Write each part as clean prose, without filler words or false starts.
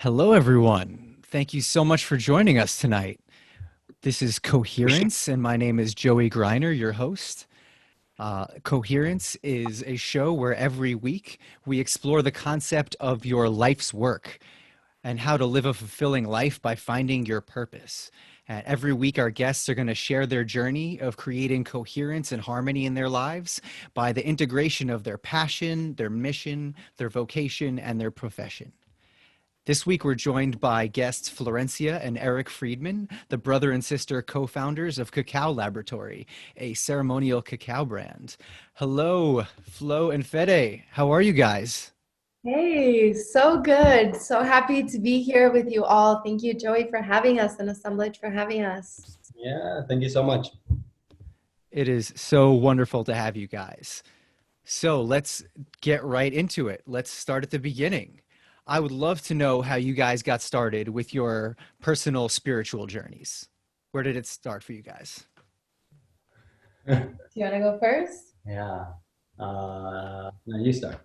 Hello, everyone. Thank you so much for joining us tonight. This is Coherence, and my name is Joey Griner, your host. Coherence is a show where every week we explore the concept of your life's work and how to live a fulfilling life by finding your purpose. And every week, our guests are going to share their journey of creating coherence and harmony in their lives by the integration of their passion, their mission, their vocation, and their profession. This week, we're joined by guests Florencia and Eric Fridman, the brother and sister co-founders of Cacao Laboratory, a ceremonial cacao brand. Hello, Flo and Fede. How are you guys? Hey, so good. So happy to be here with you all. Thank you, Joey, for having us and Assemblage for having us. Yeah, thank you so much. It is so wonderful to have you guys. So let's get right into it. Let's start at the beginning. I would love to know how you guys got started with your personal spiritual journeys. Where did it start for you guys? Do you want to go first? Yeah. Now you start.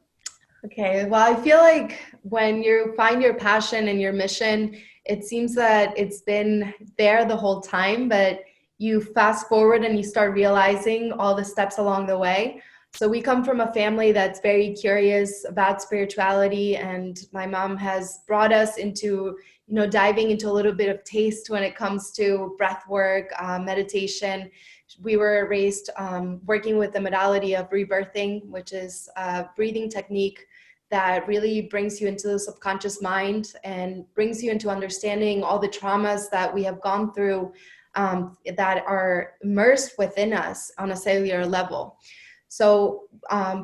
Okay, well, I feel like when you find your passion and your mission, it seems that it's been there the whole time, but you fast forward and you start realizing all the steps along the way. So we come from a family that's very curious about spirituality, and my mom has brought us into, diving into a little bit of taste when it comes to breath work, meditation. We were raised working with the modality of rebirthing, which is a breathing technique that really brings you into the subconscious mind and brings you into understanding all the traumas that we have gone through that are immersed within us on a cellular level. So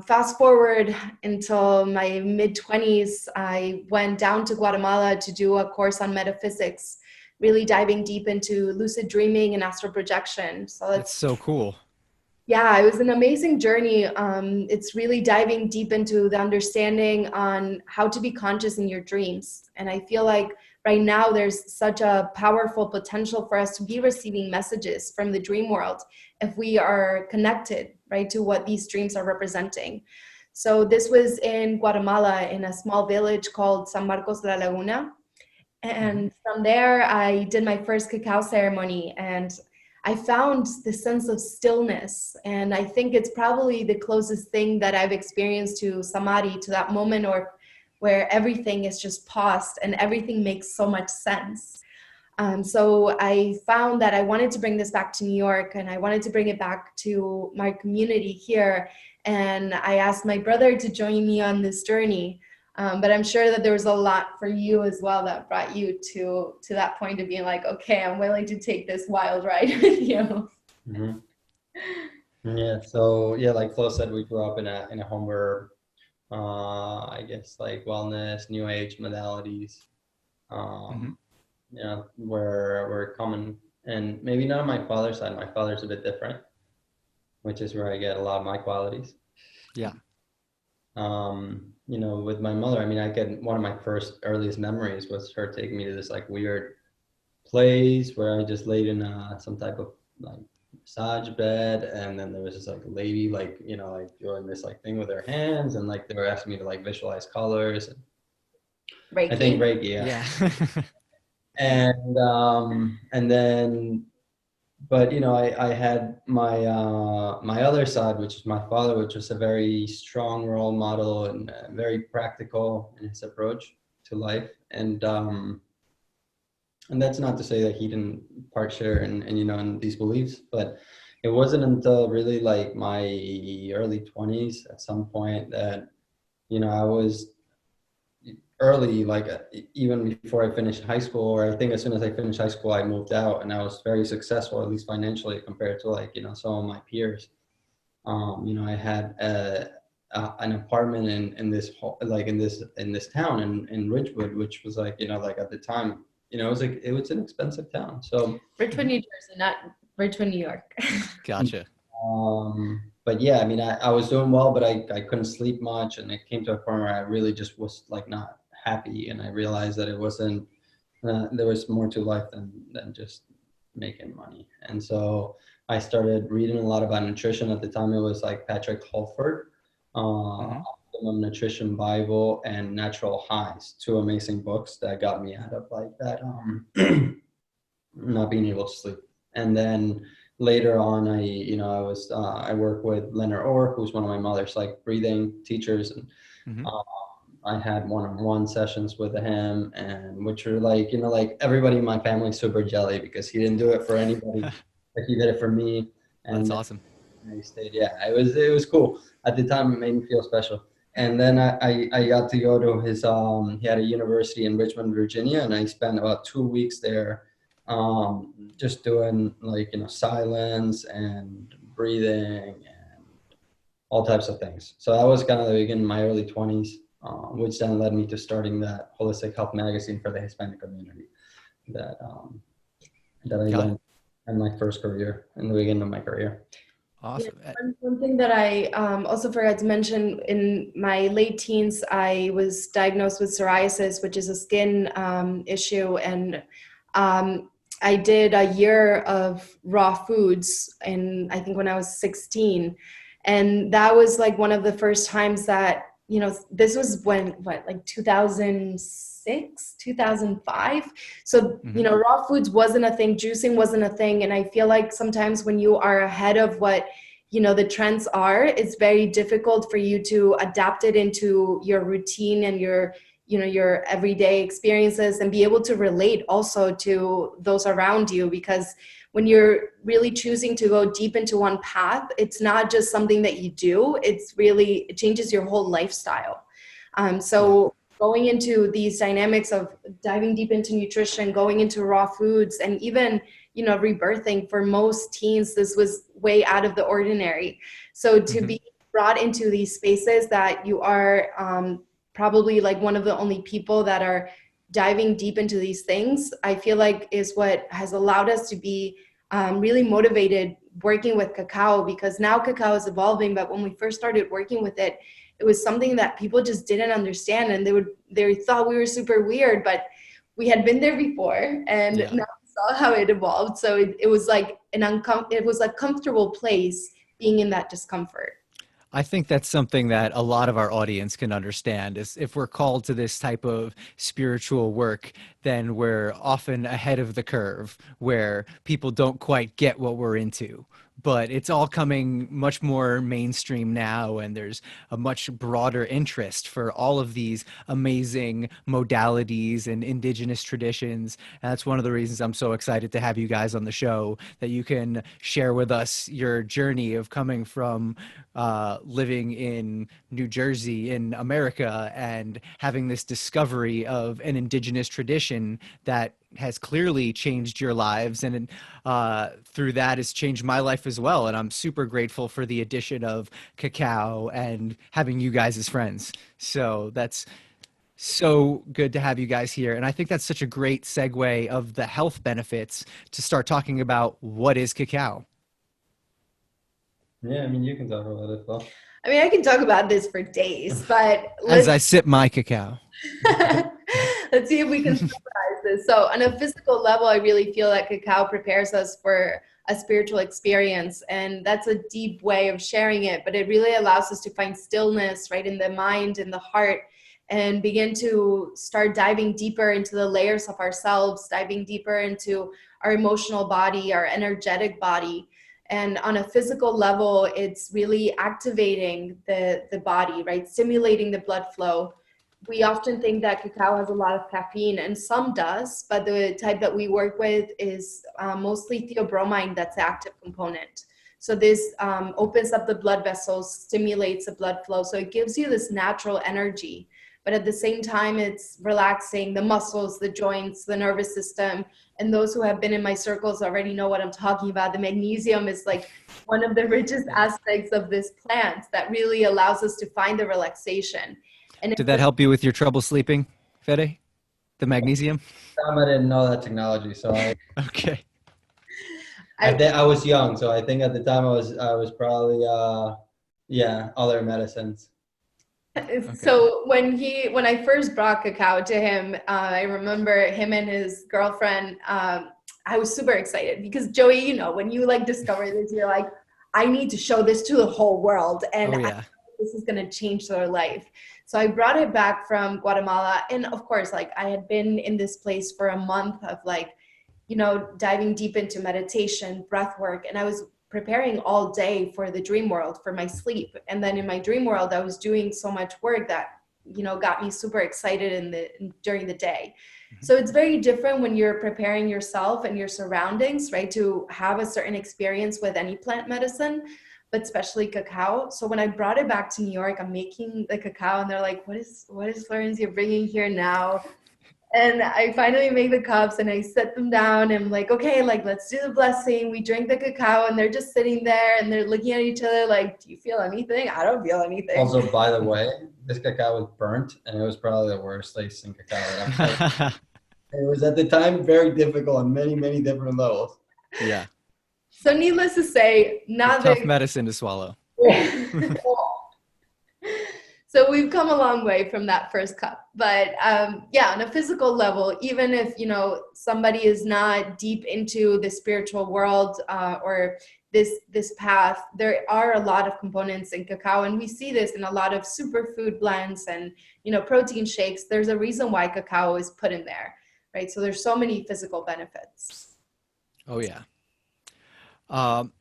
fast forward until my mid-20s, I went down to Guatemala to do a course on metaphysics, really diving deep into lucid dreaming and astral projection. So That's so cool. yeah, it was an amazing journey. It's really diving deep into the understanding on how to be conscious in your dreams. And I feel like right now there's such a powerful potential for us to be receiving messages from the dream world if we are connected, right, to what these dreams are representing. So this was in Guatemala in a small village called San Marcos de la Laguna. Mhm. And from there, I did my first cacao ceremony, and I found the sense of stillness. And I think it's probably the closest thing that I've experienced to samadhi, to that moment or where everything is just paused and everything makes so much sense. So I found that I wanted to bring this back to New York, and I wanted to bring it back to my community here. And I asked my brother to join me on this journey. But I'm sure that there was a lot for you as well that brought you to that point of being like, okay, I'm willing to take this wild ride with you. Hmm. Yeah. So yeah, like Flo said, we grew up in a home where, I guess like wellness, new age modalities, Mhm. um, were common, and maybe not on my father's side. My father's a bit different, which is where I get a lot of my qualities. Yeah. With my mother, I mean, I get one of my first earliest memories was her taking me to this like weird place where I just laid in some type of like massage bed, and then there was this like lady like like doing this like thing with her hands, and like they were asking me to like visualize colors. And I think Reiki. Reiki, yeah. Yeah. And then, but I had my other side, which is my father, which was a very strong role model and very practical in his approach to life. And that's not to say that he didn't part share in these beliefs, but it wasn't until really like my early 20s at some point that I was early, like even before I finished high school, or I think as soon as I finished high school I moved out, and I was very successful, at least financially, compared to like some of my peers. I had an apartment in this like in this town in Ridgewood, which was like like at the time it was like it was an expensive town. So Richmond, New Jersey, not Richmond, New York. Gotcha. but yeah, I mean, I was doing well, but I couldn't sleep much, and it came to a point where I really just was like not happy, and I realized that it wasn't there was more to life than just making money. And so I started reading a lot about nutrition. At the time, it was like Patrick Holford, uh, Mhm. Optimum Nutrition Bible and Natural Highs, two amazing books that got me out of like that not being able to sleep. And then later on, I work with Leonard Orr, who's one of my mother's like breathing teachers, and I had one-on-one sessions with him, and which were like, like everybody in my family is super jelly because he didn't do it for anybody, but he did it for me. And That's awesome. I stayed. Yeah, it was cool. At the time, it made me feel special. And then I got to go to his, he had a university in Richmond, Virginia, and I spent about 2 weeks there, just doing like, silence and breathing and all types of things. So that was kind of the beginning of my early 20s, which then led me to starting that holistic health magazine for the Hispanic community that I learned in my first career, in the beginning of my career. Awesome. Yeah, one thing that I also forgot to mention, in my late teens, I was diagnosed with psoriasis, which is a skin issue. And I did a year of raw foods, and I think when I was 16. And that was like one of the first times that, this was when, like 2006, 2005. So, raw foods wasn't a thing, juicing wasn't a thing. And I feel like sometimes when you are ahead of what, the trends are, it's very difficult for you to adapt it into your routine and your everyday experiences, and be able to relate also to those around you. Because when you're really choosing to go deep into one path, it's not just something that you do, it changes your whole lifestyle. So going into these dynamics of diving deep into nutrition, going into raw foods, and even, rebirthing, for most teens, this was way out of the ordinary. So to be brought into these spaces that you are probably like one of the only people that are diving deep into these things, I feel like is what has allowed us to be really motivated working with Cacao, because now Cacao is evolving. But when we first started working with it, it was something that people just didn't understand, and they thought we were super weird, but we had been there before, and now we saw how it evolved. So it was like it was a comfortable place being in that discomfort. I think that's something that a lot of our audience can understand, is if we're called to this type of spiritual work, then we're often ahead of the curve, where people don't quite get what we're into. But it's all coming much more mainstream now, and there's a much broader interest for all of these amazing modalities and indigenous traditions. And that's one of the reasons I'm so excited to have you guys on the show, that you can share with us your journey of coming from living in New Jersey in America and having this discovery of an indigenous tradition that has clearly changed your lives, and through that has changed my life as well. And I'm super grateful for the addition of Cacao and having you guys as friends. So that's so good to have you guys here. And I think that's such a great segue of the health benefits to start talking about what is Cacao. Yeah, I mean, you can talk about it, Flo. I mean, I can talk about this for days, but as I sip my cacao. Let's see if we can summarize this. So on a physical level, I really feel that Cacao prepares us for a spiritual experience. And that's a deep way of sharing it, but it really allows us to find stillness, right, in the mind and the heart, and begin to start diving deeper into the layers of ourselves, diving deeper into our emotional body, our energetic body. And on a physical level, it's really activating the body, right? Stimulating the blood flow. We often think that Cacao has a lot of caffeine, and some does, but the type that we work with is mostly theobromine, that's the active component. So this opens up the blood vessels, stimulates the blood flow. So it gives you this natural energy, but at the same time, it's relaxing the muscles, the joints, the nervous system. And those who have been in my circles already know what I'm talking about. The magnesium is like one of the richest aspects of this plant that really allows us to find the relaxation. And did that help you with your trouble sleeping, Fede? The magnesium? I didn't know that technology, so okay. I was young, so I think at the time I was probably other medicines. Okay. So when I first brought Cacao to him, I remember him and his girlfriend. I was super excited because Joey, when you like discover this, you're like, I need to show this to the whole world, and this is going to change their life. So I brought it back from Guatemala. And of course, like I had been in this place for a month of like, diving deep into meditation, breath work. And I was preparing all day for the dream world, for my sleep. And then in my dream world, I was doing so much work that, got me super excited during the day. So it's very different when you're preparing yourself and your surroundings, right, to have a certain experience with any plant medicine, but especially cacao. So when I brought it back to New York, I'm making the cacao and they're like, what is Florencia bringing here now? And I finally make the cups and I set them down and I'm like, okay, like, let's do the blessing. We drink the cacao and they're just sitting there and they're looking at each other like, do you feel anything? I don't feel anything. Also, by the way, this cacao was burnt and it was probably the worst tasting cacao that I've had. It was at the time very difficult on many, many different levels. Yeah. So needless to say, not tough medicine to swallow. So we've come a long way from that first cup. But yeah, on a physical level, even if, somebody is not deep into the spiritual world or this path, there are a lot of components in cacao. And we see this in a lot of superfood blends and, protein shakes. There's a reason why cacao is put in there, right? So there's so many physical benefits. Oh, yeah.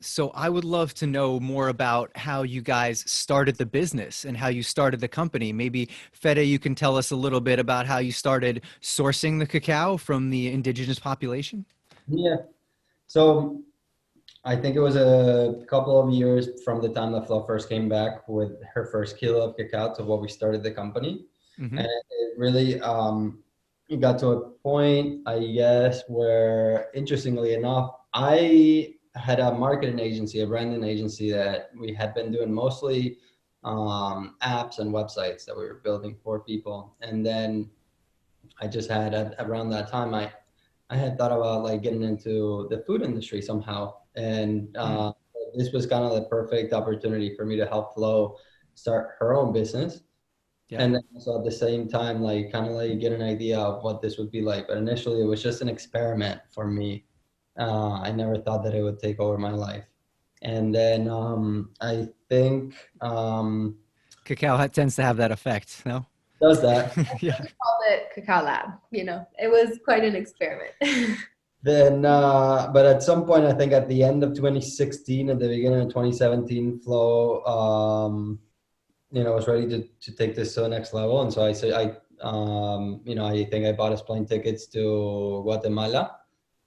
So I would love to know more about how you guys started the business and how you started the company. Maybe Fede, you can tell us a little bit about how you started sourcing the cacao from the indigenous population. Yeah. So I think it was a couple of years from the time that Flo first came back with her first kilo of cacao to what we started the company. Mm-hmm. And it really, it got to a point, I guess, where interestingly enough, I had a marketing agency, a branding agency that we had been doing mostly apps and websites that we were building for people. And then I just had around that time, I had thought about like getting into the food industry somehow. And this was kind of the perfect opportunity for me to help Flo start her own business. Yeah. And then also at the same time, like kind of like get an idea of what this would be like. But initially it was just an experiment for me. I never thought that it would take over my life. And then I think cacao tends to have that effect, no? Does that. Yeah. We called it Cacao Lab, it was quite an experiment. Then, but at some point, I think at the end of 2016, at the beginning of 2017, Flo, was ready to take this to the next level. And so I said, I think I bought us plane tickets to Guatemala.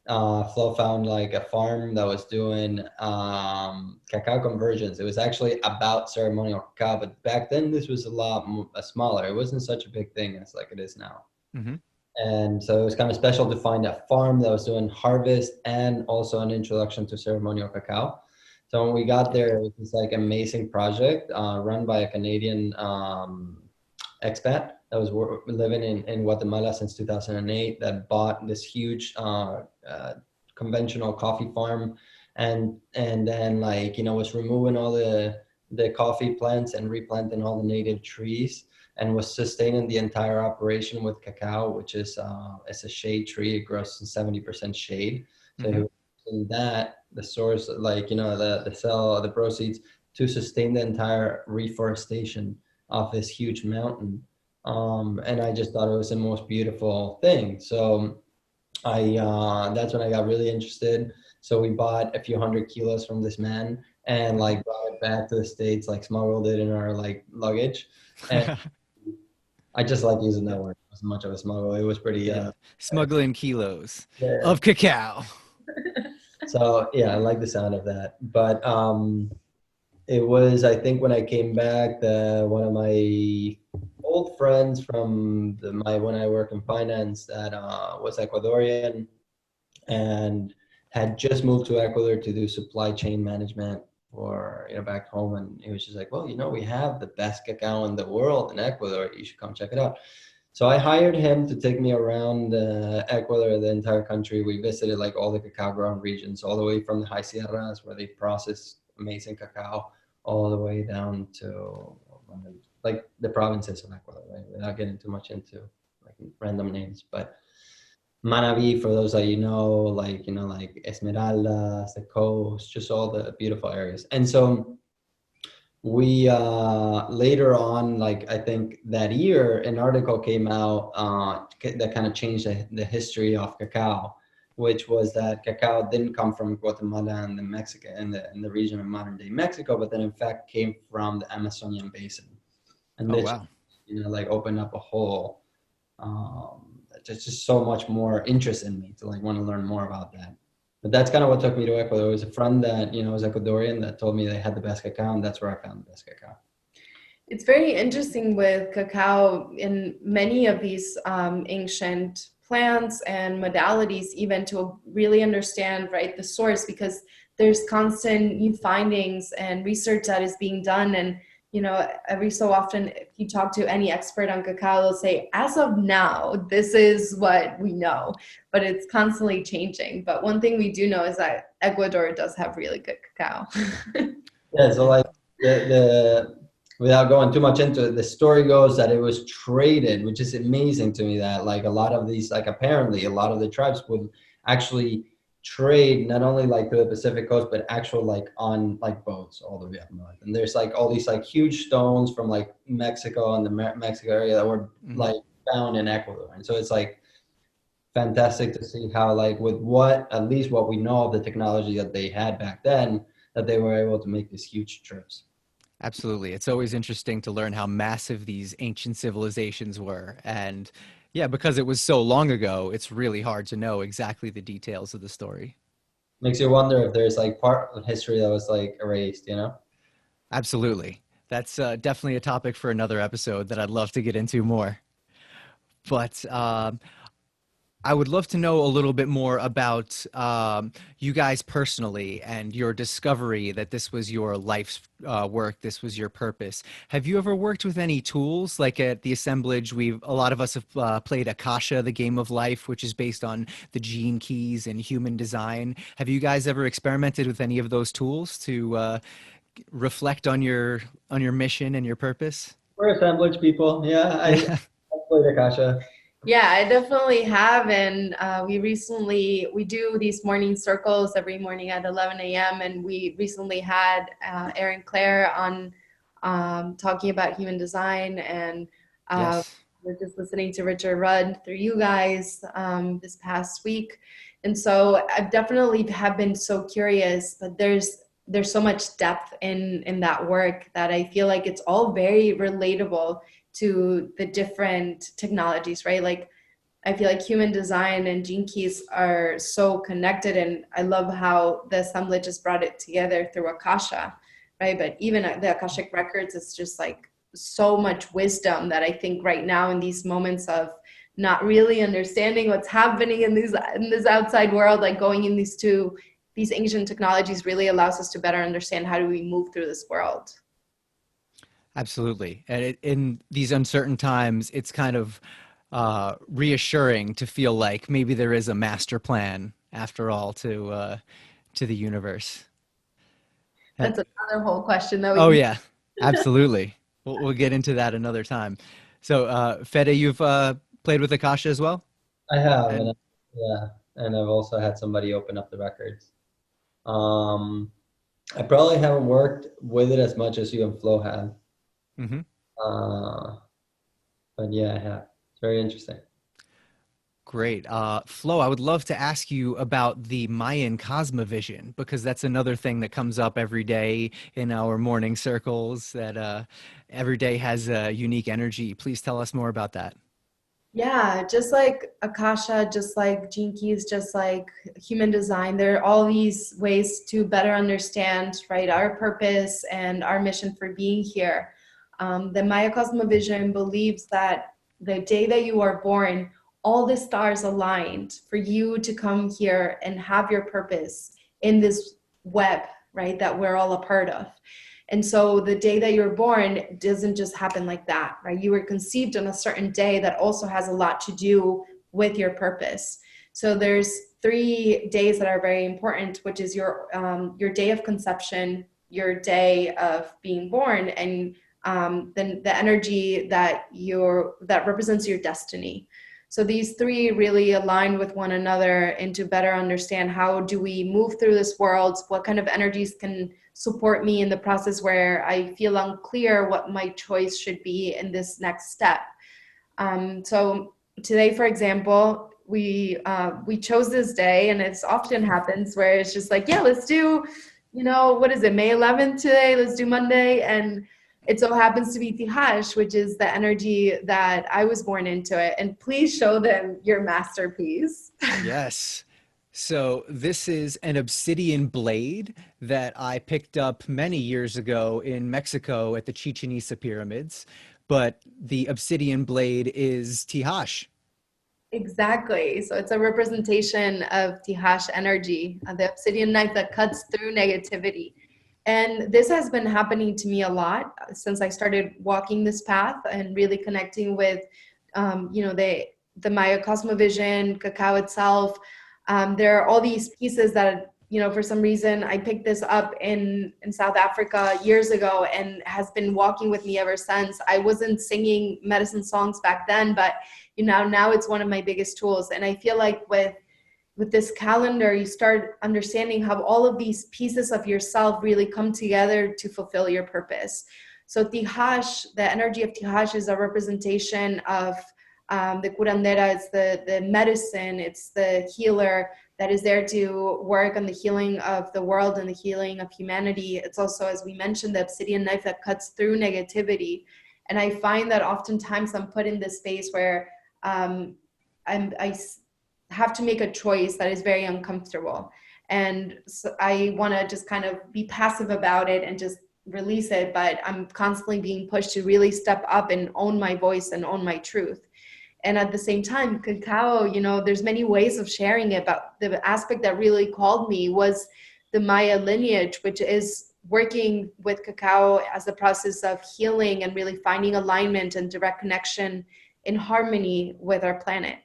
Flo found like a farm that was doing cacao conversions. It was actually about ceremonial cacao, but back then this was a lot smaller. It wasn't such a big thing as like it is now. Mm-hmm. And so it was kind of special to find a farm that was doing harvest and also an introduction to ceremonial cacao. So when we got there, it was this like amazing project run by a Canadian expat that was living in Guatemala since 2008 that bought this huge conventional coffee farm and then like, was removing all the coffee plants and replanting all the native trees and was sustaining the entire operation with cacao, which is it's a shade tree. It grows in 70% shade. So mm-hmm. In that, the source, like, the sell, the proceeds to sustain the entire reforestation of this huge mountain. And I just thought it was the most beautiful thing. So that's when I got really interested. So we bought a few hundred kilos from this man and like brought it back to the States, like smuggled it in our like luggage. And I just like using that word. It wasn't much of a smuggle. It was pretty smuggling kilos of cacao. So yeah, I like the sound of that. But it was, I think when I came back, one of my old friends from when I work in finance that was Ecuadorian and had just moved to Ecuador to do supply chain management for back home, and he was just like, well, we have the best cacao in the world in Ecuador. You should come check it out. So I hired him to take me around Ecuador, the entire country. We visited like all the cacao growing regions, all the way from the high sierras where they process amazing cacao, all the way down to like the provinces of Ecuador, right? Without getting too much into like random names, but Manaví, for those that like Esmeraldas, the coast, just all the beautiful areas. And so we later on, like I think that year, an article came out that kind of changed the history of cacao, which was that cacao didn't come from Guatemala and the Mexico in the region of modern day Mexico, but then in fact came from the Amazonian basin, and Oh, this, wow. like opened up a whole just so much more interest in me to like want to learn more about that. But that's kind of what took me to Ecuador. It was a friend that, was Ecuadorian that told me they had the best cacao, and that's where I found the best cacao. It's very interesting with cacao in many of these ancient plants and modalities, even to really understand, right, the source, because there's constant new findings and research that is being done. And, every so often, if you talk to any expert on cacao, they'll say, as of now, this is what we know, but it's constantly changing. But one thing we do know is that Ecuador does have really good cacao. Yeah, so like the without going too much into it, the story goes that it was traded, which is amazing to me, that like a lot of these, like apparently a lot of the tribes would actually trade not only like to the Pacific coast, but actual like on like boats all the way up north. And there's like all these like huge stones from like Mexico and the Mexico area that were like found in Ecuador. And so it's like fantastic to see how like with what, at least what we know of the technology that they had back then, that they were able to make these huge trips. Absolutely. It's always interesting to learn how massive these ancient civilizations were. And yeah, because it was so long ago, it's really hard to know exactly the details of the story. Makes you wonder if there's like part of history that was like erased. Absolutely. That's definitely a topic for another episode that I'd love to get into more. But I would love to know a little bit more about you guys personally and your discovery that this was your life's work, this was your purpose. Have you ever worked with any tools? Like at the assemblage, a lot of us have played Akasha, the game of life, which is based on the gene keys and human design. Have you guys ever experimented with any of those tools to reflect on your mission and your purpose? We're assemblage people. Yeah, I played Akasha. Yeah, I definitely have. And we do these morning circles every morning at 11 a.m. And we recently had Erin Claire on talking about human design. And Yes. we're just listening to Richard Rudd through you guys this past week. And so I've definitely have been so curious, but there's so much depth in that work that I feel like it's all very relatable to the different technologies, right? Like I feel like human design and gene keys are so connected, and I love how the assemblage just brought it together through Akasha, right? But even the Akashic records, it's just like so much wisdom that I think right now in these moments of not really understanding what's happening in this outside world, like going in these ancient technologies really allows us to better understand how do we move through this world. Absolutely. And in these uncertain times, it's kind of reassuring to feel like maybe there is a master plan after all to the universe. That's another whole question that we Oh can. yeah, absolutely. We'll get into that another time. So, Fede, you've played with Akasha as well? I have, And yeah, and I've also had somebody open up the records. Um, I probably haven't worked with it as much as you and Flo have. mhm. Uh, but yeah, I have. It's very interesting. Great. Flo, I would love to ask you about the Mayan cosmovision because that's another thing that comes up every day in our morning circles that every day has a unique energy. Please tell us more about that. Yeah, just like Akasha, just like Gene Keys, just like human design, there are all these ways to better understand, right, our purpose and our mission for being here. The Maya Cosmovision believes that the day that you are born, all the stars aligned for you to come here and have your purpose in this web, right, that we're all a part of. And so the day that you're born doesn't just happen like that, right? You were conceived on a certain day that also has a lot to do with your purpose. So there's 3 days that are very important, which is your day of conception, your day of being born, and then the energy that represents your destiny. So these three really align with one another, and to better understand how do we move through this world, what kind of energies can support me in the process where I feel unclear what my choice should be in this next step. So today, for example, we chose this day, and it's often happens where it's just like, yeah, let's do, what is it, May 11th today? Let's do Monday. And it so happens to be Tihash, which is the energy that I was born into it. And please show them your masterpiece. Yes. So this is an obsidian blade that I picked up many years ago in Mexico at the Chichen Itza pyramids. But the obsidian blade is Tihash. Exactly. So it's a representation of Tihash energy, the obsidian knife that cuts through negativity. And this has been happening to me a lot since I started walking this path and really connecting with, the Maya cosmovision, Cacao itself. There are all these pieces that, for some reason I picked this up in South Africa years ago and has been walking with me ever since. I wasn't singing medicine songs back then, but now it's one of my biggest tools. And I feel like with this calendar, you start understanding how all of these pieces of yourself really come together to fulfill your purpose. So Tihash, the energy of Tihash is a representation of the curandera. It's the medicine, it's the healer that is there to work on the healing of the world and the healing of humanity. It's also, as we mentioned, the obsidian knife that cuts through negativity. And I find that oftentimes I'm put in this space where I have to make a choice that is very uncomfortable. And so I want to just kind of be passive about it and just release it. But I'm constantly being pushed to really step up and own my voice and own my truth. And at the same time, Cacao, there's many ways of sharing it, but the aspect that really called me was the Maya lineage, which is working with Cacao as a process of healing and really finding alignment and direct connection in harmony with our planet.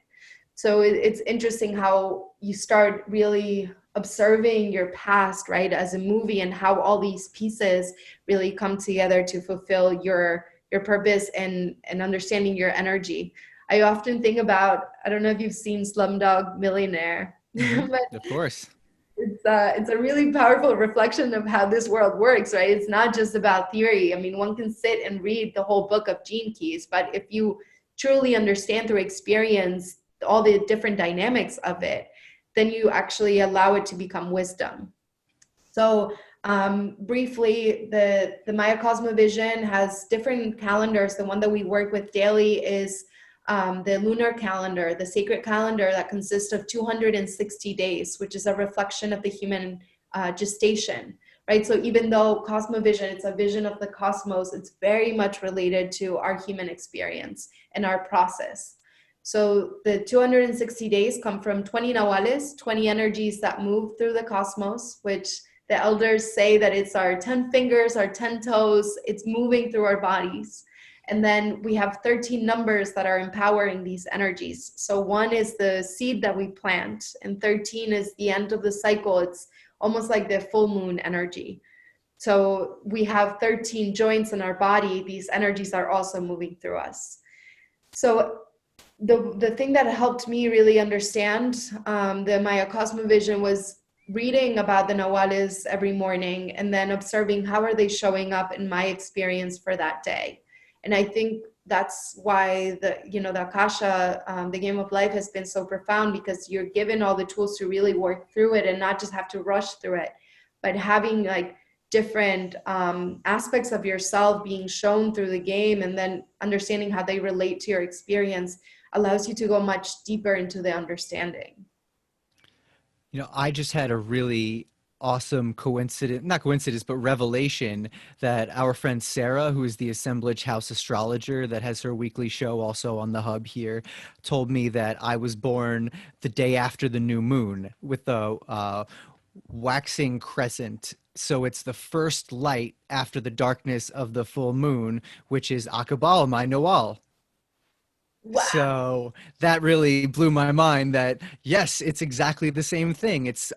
So it's interesting how you start really observing your past, right, as a movie, and how all these pieces really come together to fulfill your purpose and understanding your energy. I often think about, I don't know if you've seen Slumdog Millionaire, but Of course. it's a really powerful reflection of how this world works, right? It's not just about theory. I mean, one can sit and read the whole book of Gene Keys, but if you truly understand through experience all the different dynamics of it, then you actually allow it to become wisdom. So briefly, the Maya Cosmovision has different calendars. The one that we work with daily is the lunar calendar, the sacred calendar that consists of 260 days, which is a reflection of the human gestation, right? So even though Cosmovision, it's a vision of the cosmos, it's very much related to our human experience and our process. So the 260 days come from 20 Nahuales, 20 energies that move through the cosmos, which the elders say that it's our 10 fingers, our 10 toes, it's moving through our bodies. And then we have 13 numbers that are empowering these energies. So 1 is the seed that we plant, and 13 is the end of the cycle. It's almost like the full moon energy. So we have 13 joints in our body. These energies are also moving through us. So the thing that helped me really understand the Maya Cosmovision was reading about the Nahuales every morning and then observing how are they showing up in my experience for that day. And I think that's why the Akasha, the game of life, has been so profound, because you're given all the tools to really work through it and not just have to rush through it, but having like different aspects of yourself being shown through the game and then understanding how they relate to your experience allows you to go much deeper into the understanding. I just had a really awesome not coincidence, but revelation that our friend Sarah, who is the Assemblage House astrologer that has her weekly show also on the hub here, told me that I was born the day after the new moon with the waxing crescent. So it's the first light after the darkness of the full moon, which is Akabal, my Noel. Wow. So that really blew my mind that yes, it's exactly the same thing. It's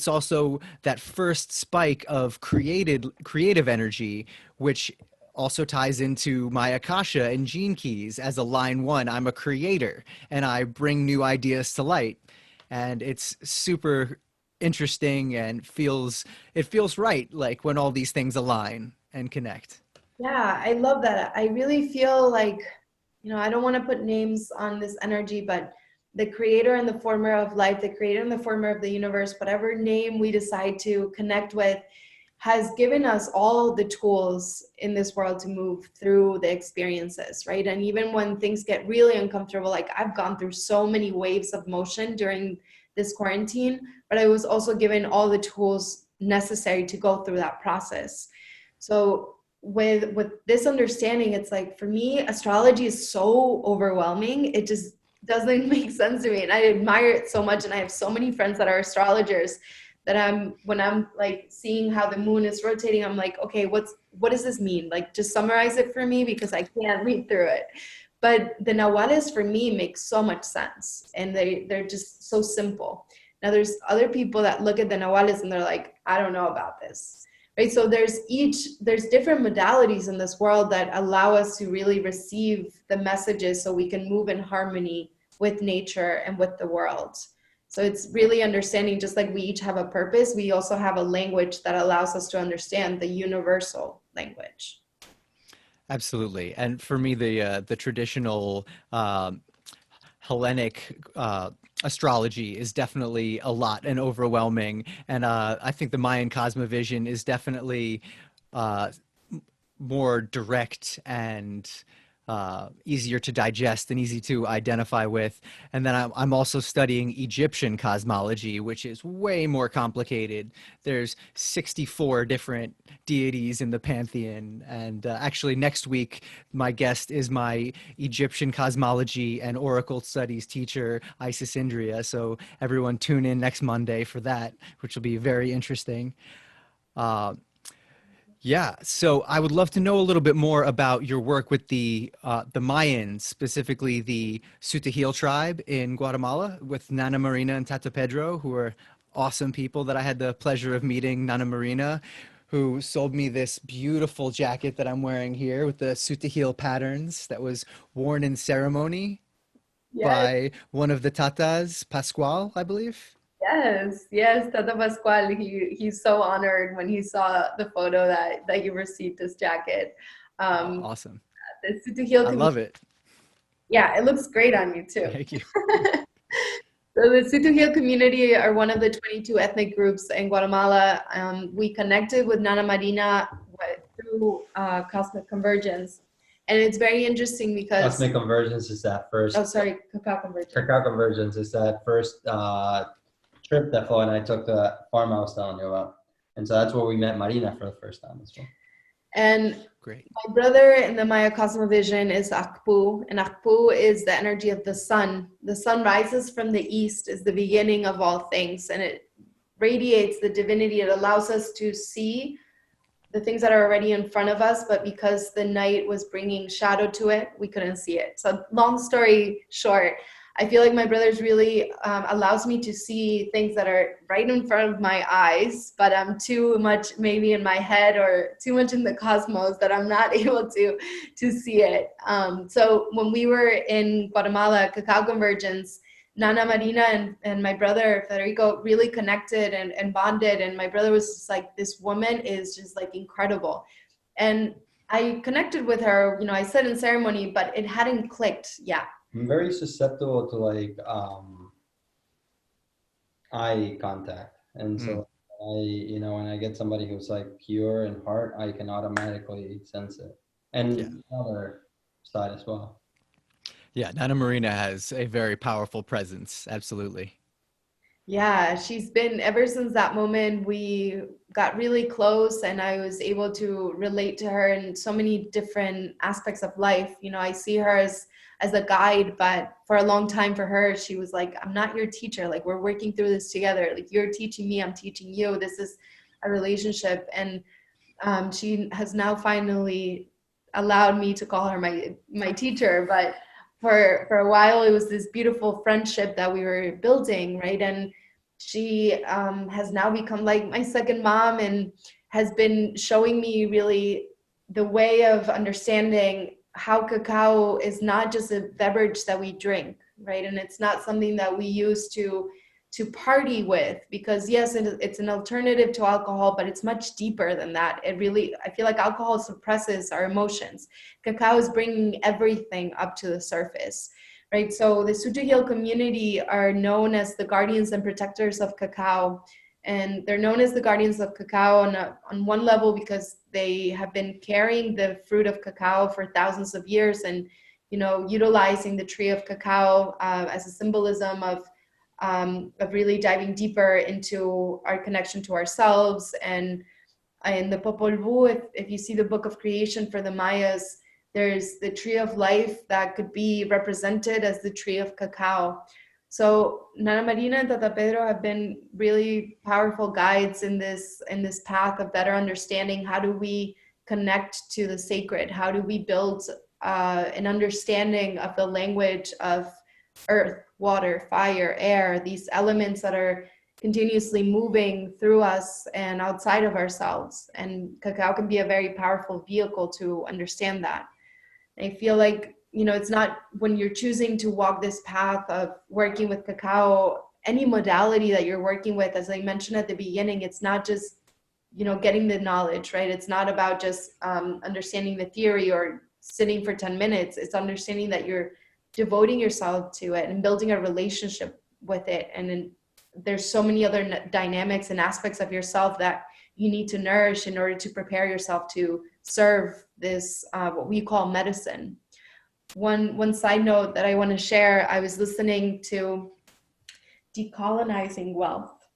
also that first spike of creative energy, which also ties into my Akasha and Gene Keys as a line one. I'm a creator and I bring new ideas to light. And it's super interesting and it feels right, like when all these things align and connect. Yeah, I love that. I really feel like, I don't want to put names on this energy, but the creator and the former of life, the creator and the former of the universe, whatever name we decide to connect with, has given us all the tools in this world to move through the experiences, right? And even when things get really uncomfortable, like I've gone through so many waves of motion during this quarantine, but I was also given all the tools necessary to go through that process. So with this understanding, it's like, for me, astrology is so overwhelming. It just doesn't make sense to me. And I admire it so much. And I have so many friends that are astrologers that when I'm like seeing how the moon is rotating, I'm like, okay, what does this mean? Like, just summarize it for me, because I can't read through it. But the Nahuales for me make so much sense, and they're just so simple. Now there's other people that look at the Nahuales and they're like, I don't know about this, right? So there's different modalities in this world that allow us to really receive the messages so we can move in harmony with nature and with the world. So it's really understanding, just like we each have a purpose, we also have a language that allows us to understand the universal language. Absolutely. And for me, the traditional Hellenic astrology is definitely a lot and overwhelming. And I think the Mayan cosmovision is definitely more direct and easier to digest and easy to identify with. And then I'm also studying Egyptian cosmology, which is way more complicated. There's 64 different deities in the pantheon. And actually next week, my guest is my Egyptian cosmology and oracle studies teacher, Isis Indria. So everyone tune in next Monday for that, which will be very interesting. Yeah, so I would love to know a little bit more about your work with the Mayans, specifically the Sutahil tribe in Guatemala, with Nana Marina and Tata Pedro, who are awesome people that I had the pleasure of meeting. Nana Marina, who sold me this beautiful jacket that I'm wearing here with the Sutahil patterns that was worn in ceremony Yes. by one of the Tatas, Pascual, I believe. Yes, Tata Pascual. He's so honored when he saw the photo that you received this jacket. Um, Awesome. the Sutahil I love community, it. yeah, it looks great on you too. Thank you. So the Sutahil community are one of the 22 ethnic groups in Guatemala. We connected with Nana Marina through Cosmic Convergence. And it's very interesting because... Cosmic Convergence is that first. Oh, sorry, Cacao Convergence. Cacao Convergence is that first trip that Flo and I took to that farm I was telling you about. And so that's where we met Marina for the first time as well. And Great. my brother in the Maya Cosmovision is Akpu, and Akpu is the energy of the sun. The sun rises from the east, is the beginning of all things, and it radiates the divinity. It allows us to see the things that are already in front of us, but because the night was bringing shadow to it, we couldn't see it. So long story short, I feel like my brother's really allows me to see things that are right in front of my eyes, but I'm too much maybe in my head or too much in the cosmos that I'm not able to see it. So when we were in Guatemala, Cacao Convergence, Nana Marina and my brother Federico really connected and bonded. And my brother was just like, this woman is just like incredible. And I connected with her, I said in ceremony, but it hadn't clicked yet. I'm very susceptible to like eye contact. And so when I get somebody who's like pure in heart, I can automatically sense it. And the other side as well. Yeah, Nana Marina has a very powerful presence. Absolutely. Yeah, she's been, ever since that moment, we got really close and I was able to relate to her in so many different aspects of life. I see her as a guide, but for a long time for her, she was like, I'm not your teacher. Like, we're working through this together. Like, you're teaching me, I'm teaching you. This is a relationship. And she has now finally allowed me to call her my teacher. But for a while, it was this beautiful friendship that we were building, right? And she has now become like my second mom and has been showing me really the way of understanding how cacao is not just a beverage that we drink, right? And it's not something that we use to party with, because yes, it's an alternative to alcohol, but it's much deeper than that. I feel like alcohol suppresses our emotions. Cacao is bringing everything up to the surface, right? So the Sutujil community are known as the guardians and protectors of cacao. And they're known as the guardians of cacao on one level because they have been carrying the fruit of cacao for thousands of years, and utilizing the tree of cacao as a symbolism of really diving deeper into our connection to ourselves. And in the Popol Vuh, if you see the book of creation for the Mayas, there's the tree of life that could be represented as the tree of cacao. So Nana Marina and Tata Pedro have been really powerful guides in this path of better understanding how do we connect to the sacred, how do we build an understanding of the language of earth, water, fire, air, these elements that are continuously moving through us and outside of ourselves. And cacao can be a very powerful vehicle to understand that. I feel like, it's not, when you're choosing to walk this path of working with cacao, any modality that you're working with, as I mentioned at the beginning, it's not just, getting the knowledge, right? It's not about just understanding the theory or sitting for 10 minutes. It's understanding that you're devoting yourself to it and building a relationship with it. And then there's so many other dynamics and aspects of yourself that you need to nourish in order to prepare yourself to serve this, what we call medicine. One side note that I want to share, I was listening to Decolonizing Wealth,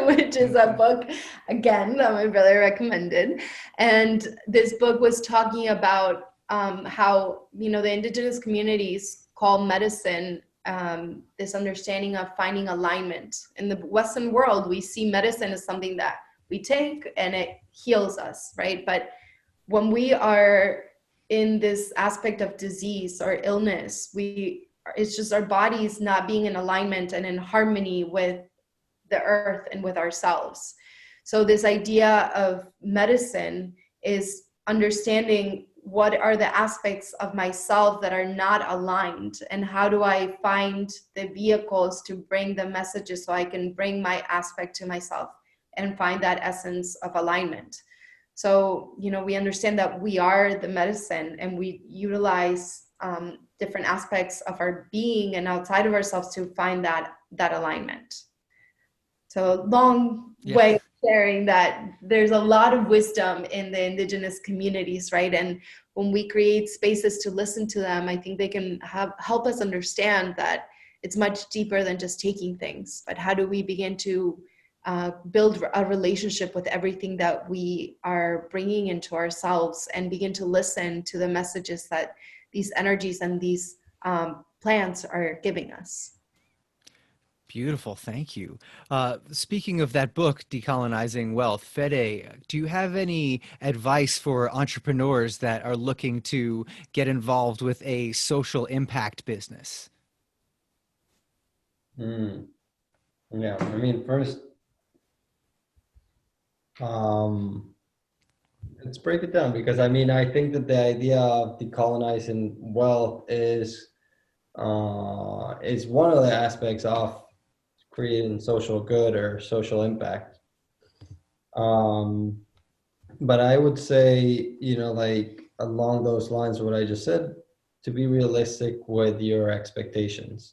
which is a book, again, that my brother recommended. And this book was talking about how, the indigenous communities call medicine this understanding of finding alignment. In the Western world, we see medicine as something that we take and it heals us, right? But when we are in this aspect of disease or illness, it's just our bodies not being in alignment and in harmony with the earth and with ourselves. So this idea of medicine is understanding what are the aspects of myself that are not aligned, and how do I find the vehicles to bring the messages so I can bring my aspect to myself and find that essence of alignment. So, we understand that we are the medicine, and we utilize different aspects of our being and outside of ourselves to find that alignment. So long way of sharing that there's a lot of wisdom in the indigenous communities, right? And when we create spaces to listen to them, I think they can help us understand that it's much deeper than just taking things, but how do we begin to build a relationship with everything that we are bringing into ourselves, and begin to listen to the messages that these energies and these plants are giving us. Beautiful, thank you. Speaking of that book, Decolonizing Wealth, Fede, do you have any advice for entrepreneurs that are looking to get involved with a social impact business? Yeah, I mean, first, let's break it down, because I mean, I think that the idea of decolonizing wealth is one of the aspects of creating social good or social impact. But I would say, like along those lines, what I just said, to be realistic with your expectations.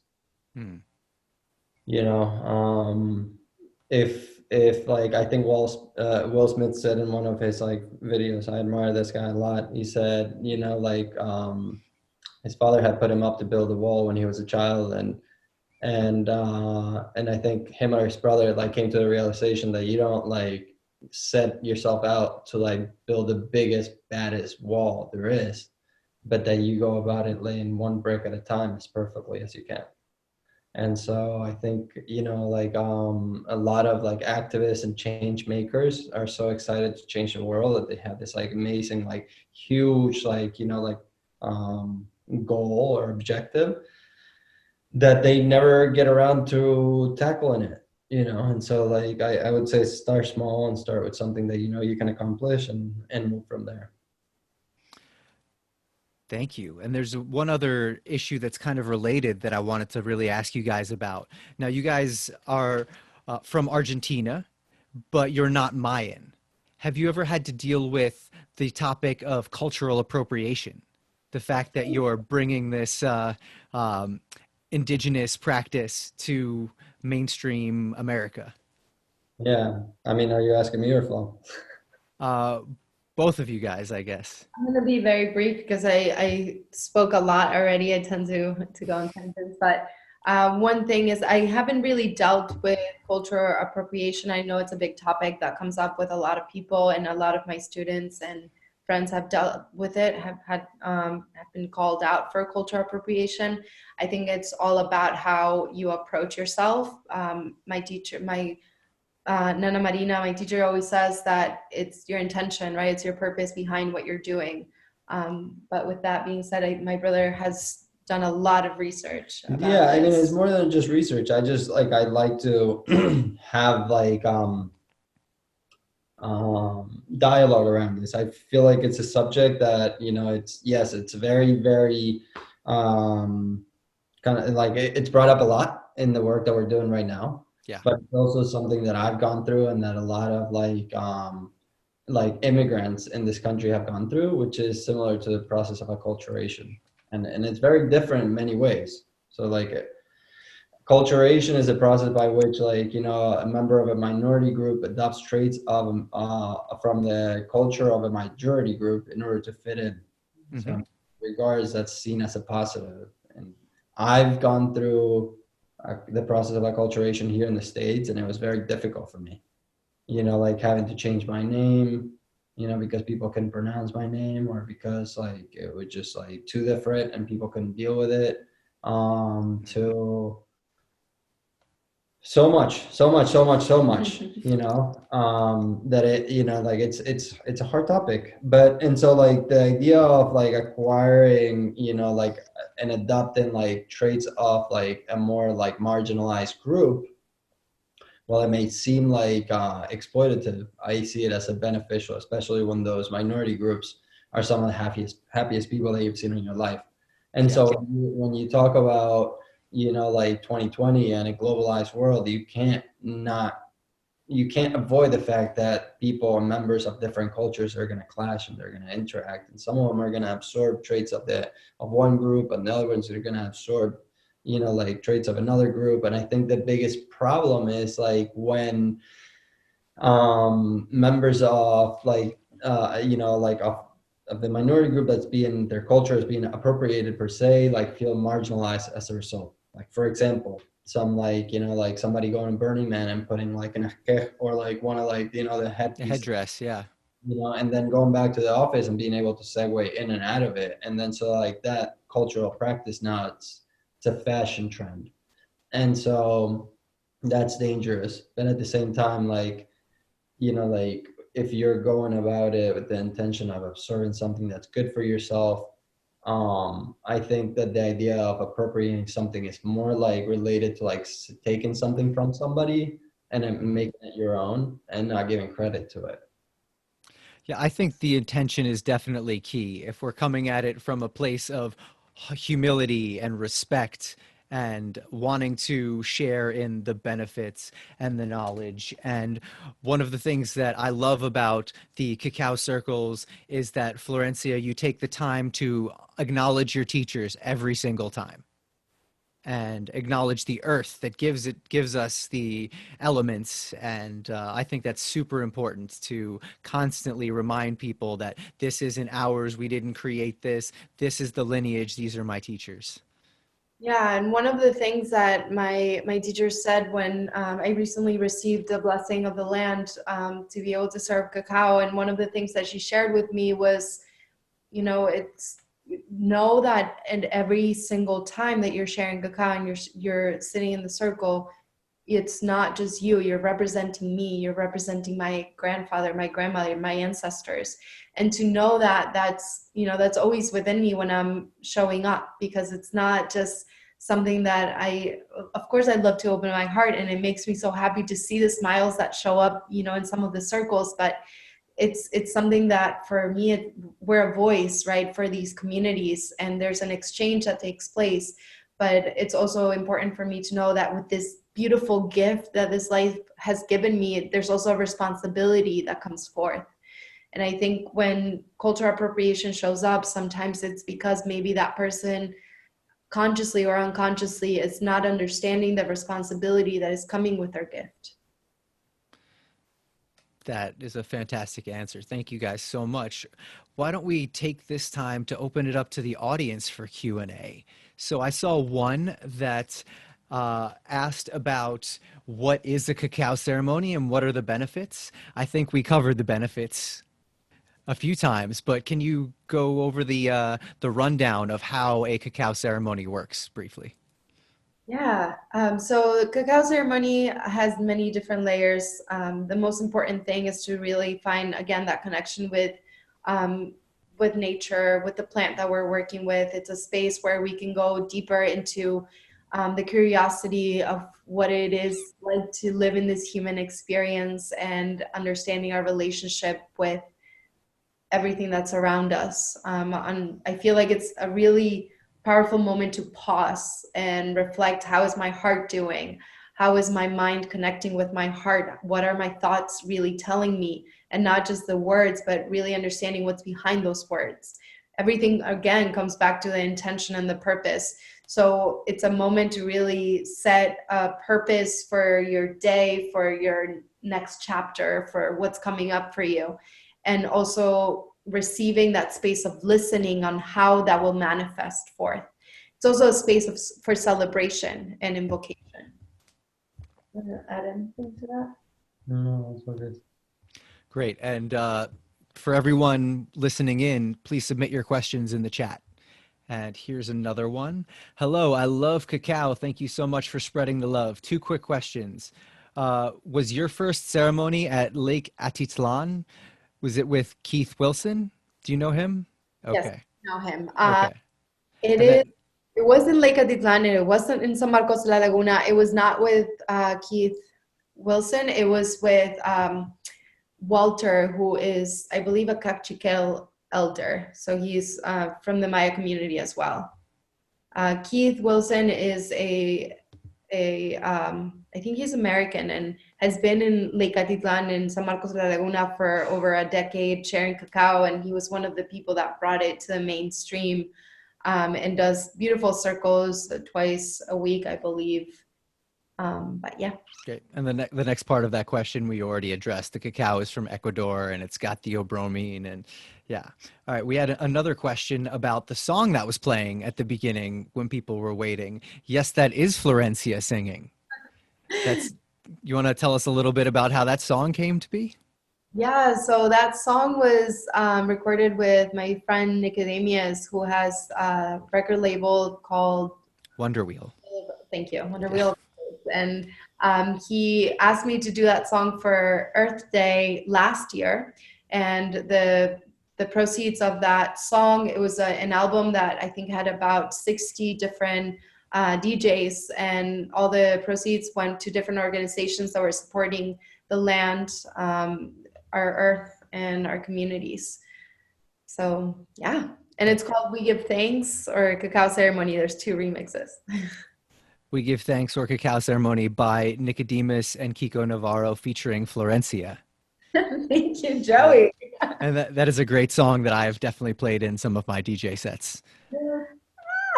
If like, I think Will Smith said in one of his like videos, I admire this guy a lot. He said, his father had put him up to build a wall when he was a child, and I think him or his brother like came to the realization that you don't like set yourself out to like build the biggest, baddest wall there is, but that you go about it laying one brick at a time as perfectly as you can. And so I think, like a lot of like activists and change makers are so excited to change the world that they have this like amazing, like huge, like, goal or objective that they never get around to tackling it, And so like, I would say start small and start with something that, you can accomplish and move from there. Thank you. And there's one other issue that's kind of related that I wanted to really ask you guys about. Now, you guys are from Argentina, but you're not Mayan. Have you ever had to deal with the topic of cultural appropriation? The fact that you're bringing this um, indigenous practice to mainstream America? Yeah, I mean, are you asking me or Flo? Uh, both of you guys, I guess. I'm going to be very brief because I spoke a lot already. I tend to go on tangents, but one thing is I haven't really dealt with cultural appropriation. I know it's a big topic that comes up with a lot of people, and a lot of my students and friends have dealt with it, have been called out for cultural appropriation. I think it's all about how you approach yourself. My Nana Marina, my teacher, always says that it's your intention, right? It's your purpose behind what you're doing. But with that being said, my brother has done a lot of research Yeah, about I mean, it's this. more than just research. I just like I'd like to have like dialogue around this. I feel like it's a subject that, you know, it's yes, it's very, very kind of like it's brought up a lot in the work that we're doing right now, Yeah. but it's also something that I've gone through and that a lot of like immigrants in this country have gone through, which is similar to the process of acculturation. And it's very different in many ways. So like acculturation is a process by which, like, you know, a member of a minority group adopts traits of from the culture of a majority group in order to fit in. So Hmm. in regards, that's seen as a positive. And I've gone through the process of acculturation here in the States, and it was very difficult for me. You know, like having to change my name, you know, because people couldn't pronounce my name, or because like it was just like too different and people couldn't deal with it. To so much, you know, that it, you know, like it's a hard topic. But and so like the idea of like acquiring, you know, like and adopting like traits of like a more like marginalized group, while it may seem like exploitative, I see it as a beneficial, especially when those minority groups are some of the happiest people that you've seen in your life. And Yeah. so when you talk about, you know, like 2020 and a globalized world, you can't avoid the fact that people and members of different cultures are going to clash and they're going to interact, and some of them are going to absorb traits of one group, and the other ones are going to absorb, you know, like traits of another group. And I think the biggest problem is like when members of like you know, like of the minority group that's being, their culture is being appropriated per se, like feel marginalized as a result. Like for example, some like, you know, like somebody going to Burning Man and putting like an or like one of like, you know, the The headpiece, headdress. Yeah. you know, and then going back to the office and being able to segue in and out of it. And then so like that cultural practice now it's a fashion trend. And so that's dangerous. But at the same time, like, you know, like if you're going about it with the intention of absorbing something that's good for yourself, I think that the idea of appropriating something is more like related to like taking something from somebody and then making it your own and not giving credit to it. Yeah, I think the intention is definitely key. If we're coming at it from a place of humility and respect and wanting to share in the benefits and the knowledge. And one of the things that I love about the Cacao circles is that, Florencia, you take the time to acknowledge your teachers every single time and acknowledge the earth that gives us the elements. And I think that's super important to constantly remind people that this isn't ours, we didn't create this is the lineage, these are my teachers. Yeah, and one of the things that my teacher said when I recently received the blessing of the land to be able to serve cacao, and one of the things that she shared with me was, you know, it's know that and every single time that you're sharing cacao and you're sitting in the circle, it's not just you, you're representing me, you're representing my grandfather, my grandmother, my ancestors. And to know that that's, you know, that's always within me when I'm showing up, because it's not just something that of course I'd love to open my heart, and it makes me so happy to see the smiles that show up, you know, in some of the circles, but it's something that for me, we're a voice, right, for these communities, and there's an exchange that takes place. But it's also important for me to know that with this beautiful gift that this life has given me, there's also a responsibility that comes forth. And I think when cultural appropriation shows up, sometimes it's because maybe that person consciously or unconsciously is not understanding the responsibility that is coming with their gift. That is a fantastic answer. Thank you guys so much. Why don't we take this time to open it up to the audience for Q&A? So I saw one that asked about what is a cacao ceremony and what are the benefits. I think we covered the benefits a few times, but can you go over the rundown of how a cacao ceremony works briefly? Yeah, so the cacao ceremony has many different layers. The most important thing is to really find, again, that connection with nature, with the plant that we're working with. It's a space where we can go deeper into the curiosity of what it is like to live in this human experience and understanding our relationship with everything that's around us. I feel like it's a really powerful moment to pause and reflect. How is my heart doing? How is my mind connecting with my heart? What are my thoughts really telling me? And not just the words, but really understanding what's behind those words. Everything, again, comes back to the intention and the purpose. So it's a moment to really set a purpose for your day, for your next chapter, for what's coming up for you. And also receiving that space of listening on how that will manifest forth. It's also a space for celebration and invocation. Want to add anything to that? No, that's what it is. Great. And for everyone listening in, please submit your questions in the chat. And here's another one. Hello, I love cacao. Thank you so much for spreading the love. 2 quick questions. Was your first ceremony at Lake Atitlan? Was it with Keith Wilson? Do you know him? Okay. Yes, I know him. Okay. It And is. then, It was in Lake Atitlan, and it wasn't in San Marcos de la Laguna. It was not with Keith Wilson. It was with Walter, who is, I believe, a Cachiquel elder. So he's from the Maya community as well. Keith Wilson is I think he's American and has been in Lake Atitlan in San Marcos de la Laguna for over a decade sharing cacao. And he was one of the people that brought it to the mainstream, and does beautiful circles twice a week, I believe. But yeah. great. And the next part of that question we already addressed. The cacao is from Ecuador and it's got theobromine and yeah. All right. We had another question about the song that was playing at the beginning when people were waiting. Yes, that is Florencia singing. You want to tell us a little bit about how that song came to be? Yeah, so that song was recorded with my friend Nicodemius, who has a record label called Wonder Wheel. Thank you, Wonder Wheel. And he asked me to do that song for Earth Day last year. And the proceeds of that song, it was an album that I think had about 60 different DJs, and all the proceeds went to different organizations that were supporting the land, our earth, and our communities. So yeah, and it's called We Give Thanks or Cacao Ceremony. There's 2 remixes. We Give Thanks or Cacao Ceremony by Nicodemus and Kiko Navarro featuring Florencia. Thank you, Joey. And that is a great song that I've definitely played in some of my DJ sets.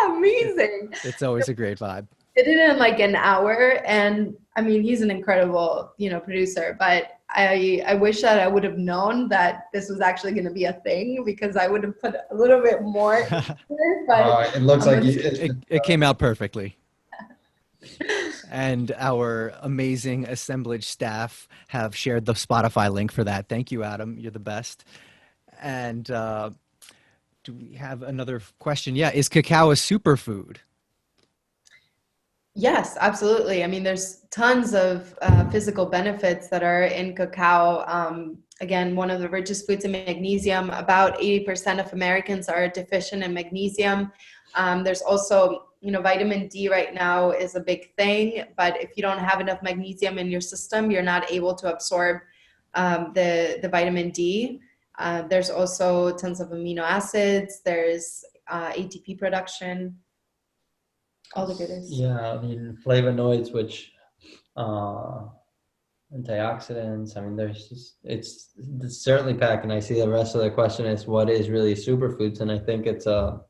Amazing. It's always a great vibe. Did it in like an hour, and I mean, he's an incredible, producer, but I wish that I would have known that this was actually going to be a thing, because I would have put a little bit more into it, but It looks like it came out perfectly. And our amazing assemblage staff have shared the Spotify link for that. Thank you, Adam. You're the best. And do we have another question? Yeah. Is cacao a superfood? Yes, absolutely. I mean, there's tons of physical benefits that are in cacao. Again, one of the richest foods in magnesium. About 80% of Americans are deficient in magnesium. There's also, vitamin D right now is a big thing, but if you don't have enough magnesium in your system, you're not able to absorb the vitamin D. There's also tons of amino acids. There's ATP production, all the goodies. Yeah, I mean flavonoids, which antioxidants. I mean, there's just it's certainly packed. And I see the rest of the question is what is really superfoods, and I think it's a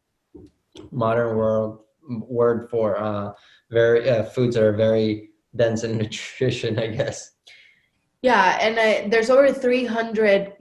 modern word for very foods that are very dense in nutrition, I guess. Yeah, and there's over 300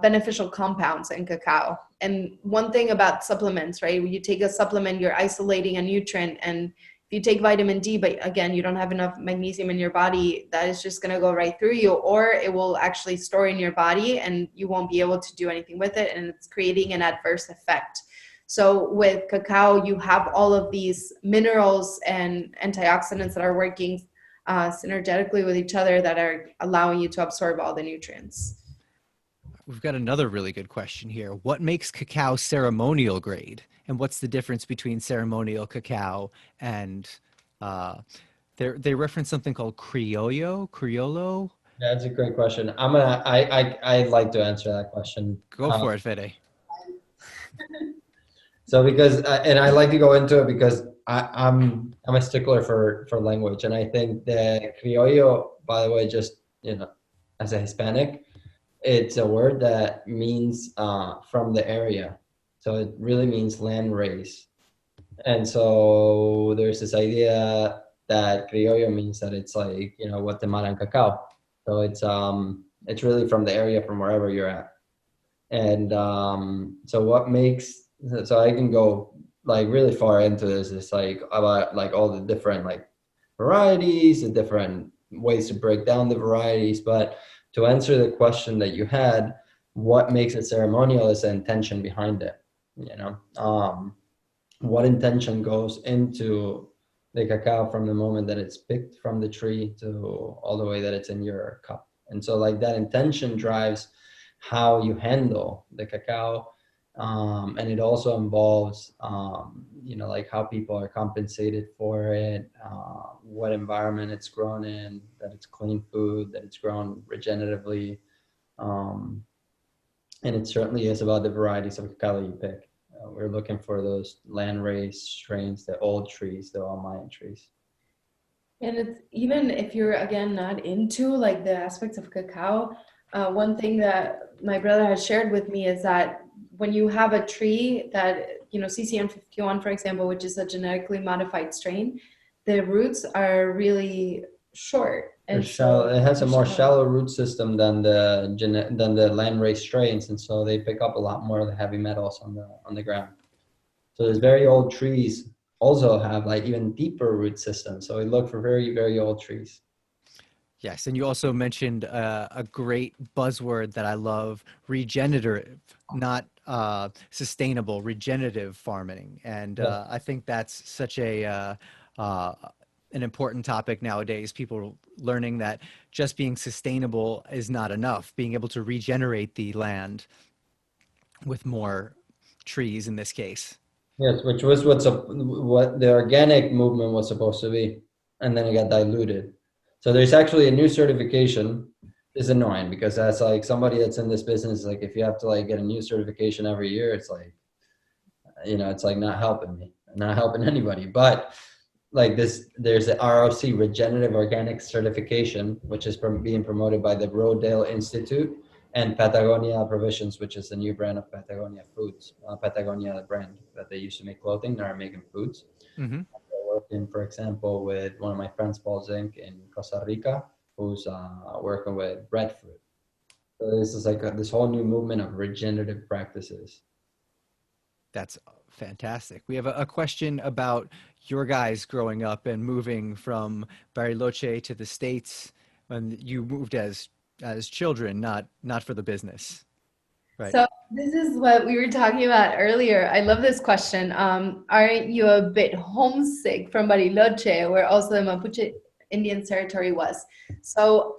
beneficial compounds in cacao. And one thing about supplements, right? When you take a supplement, you're isolating a nutrient. And if you take vitamin D, but again, you don't have enough magnesium in your body, that is just going to go right through you, or it will actually store in your body and you won't be able to do anything with it. And it's creating an adverse effect. So with cacao, you have all of these minerals and antioxidants that are working synergetically with each other that are allowing you to absorb all the nutrients. We've got another really good question here. What makes cacao ceremonial grade? And what's the difference between ceremonial cacao and they reference something called criollo? Yeah, that's a great question. I'd like to answer that question. Go for it, Fede. So because and I like to go into it because I'm a stickler for language, and I think the criollo, by the way, just as a Hispanic, it's a word that means from the area, so it really means land race, and so there's this idea that criollo means that it's like Guatemalan cacao, so it's really from the area from wherever you're at, and so what makes so I can go like really far into this. It's like about like all the different like varieties, the different ways to break down the varieties. But to answer the question that you had, what makes it ceremonial is the intention behind it. What intention goes into the cacao from the moment that it's picked from the tree to all the way that it's in your cup. And so like that intention drives how you handle the cacao. And it also involves, like how people are compensated for it, what environment it's grown in, that it's clean food, that it's grown regeneratively. And it certainly is about the varieties of cacao you pick. We're looking for those land-raised strains, the old trees, the old Mayan trees. And it's even if you're, again, not into like the aspects of cacao, one thing that my brother has shared with me is that when you have a tree that, CCM 51, for example, which is a genetically modified strain, the roots are really short. And so it has a more shallow root system than the land-raised strains, and so they pick up a lot more of the heavy metals on the ground. So these very old trees also have like even deeper root systems. So we look for very, very old trees. Yes, and you also mentioned a great buzzword that I love: regenerative, not sustainable, regenerative farming. And I think that's such an important topic nowadays. People learning that just being sustainable is not enough. Being able to regenerate the land with more trees in this case. Yes, which was what the organic movement was supposed to be, and then it got diluted. So there's actually a new certification. It's annoying because that's like somebody that's in this business, like if you have to like get a new certification every year, it's like, it's like not helping me, not helping anybody. But like this, there's the ROC, Regenerative Organic Certification, which is being promoted by the Rodale Institute and Patagonia Provisions, which is the new brand of Patagonia Foods. Patagonia, the brand that they used to make clothing, now are making foods. Mm-hmm. Working, for example, with one of my friends, Paul Zink, in Costa Rica, who's working with breadfruit. So this is like this whole new movement of regenerative practices. That's fantastic. We have a question about your guys growing up and moving from Bariloche to the States when you moved as children, not for the business. Right. So this is what we were talking about earlier. I love this question. Aren't you a bit homesick from Bariloche, where also the Mapuche Indian territory was? So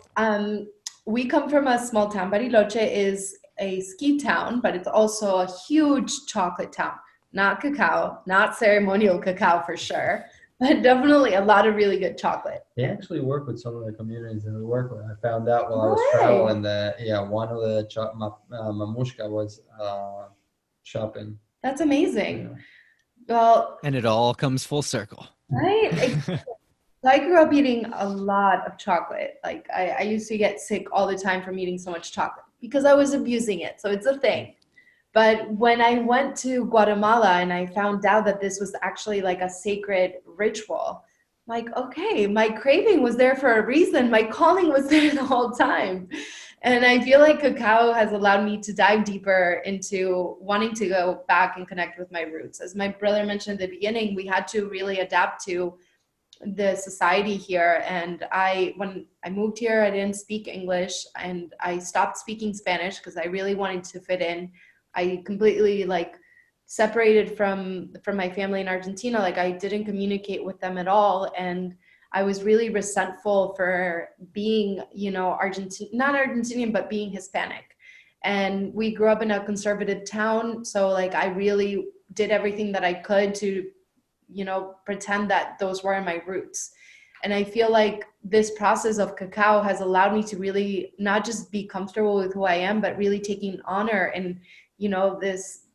we come from a small town. Bariloche is a ski town, but it's also a huge chocolate town. Not cacao, not ceremonial cacao for sure, but definitely a lot of really good chocolate. They actually work with some of the communities that we work with. I found out while I No was way. traveling that, yeah, one of the mamushka was shopping. That's Yeah. amazing. Well, And it all comes full circle. right. So I grew up eating a lot of chocolate. Like I used to get sick all the time from eating so much chocolate because I was abusing it. So it's a thing. But when I went to Guatemala and I found out that this was actually like a sacred ritual, like, okay, my craving was there for a reason. My calling was there the whole time. And I feel like cacao has allowed me to dive deeper into wanting to go back and connect with my roots. As my brother mentioned at the beginning, we had to really adapt to the society here. And when I moved here, I didn't speak English and I stopped speaking Spanish because I really wanted to fit in. I completely like separated from my family in Argentina. Like I didn't communicate with them at all. And I was really resentful for being, not Argentinian, but being Hispanic. And we grew up in a conservative town. So like I really did everything that I could to pretend that those were my roots. And I feel like this process of cacao has allowed me to really not just be comfortable with who I am, but really taking honor and,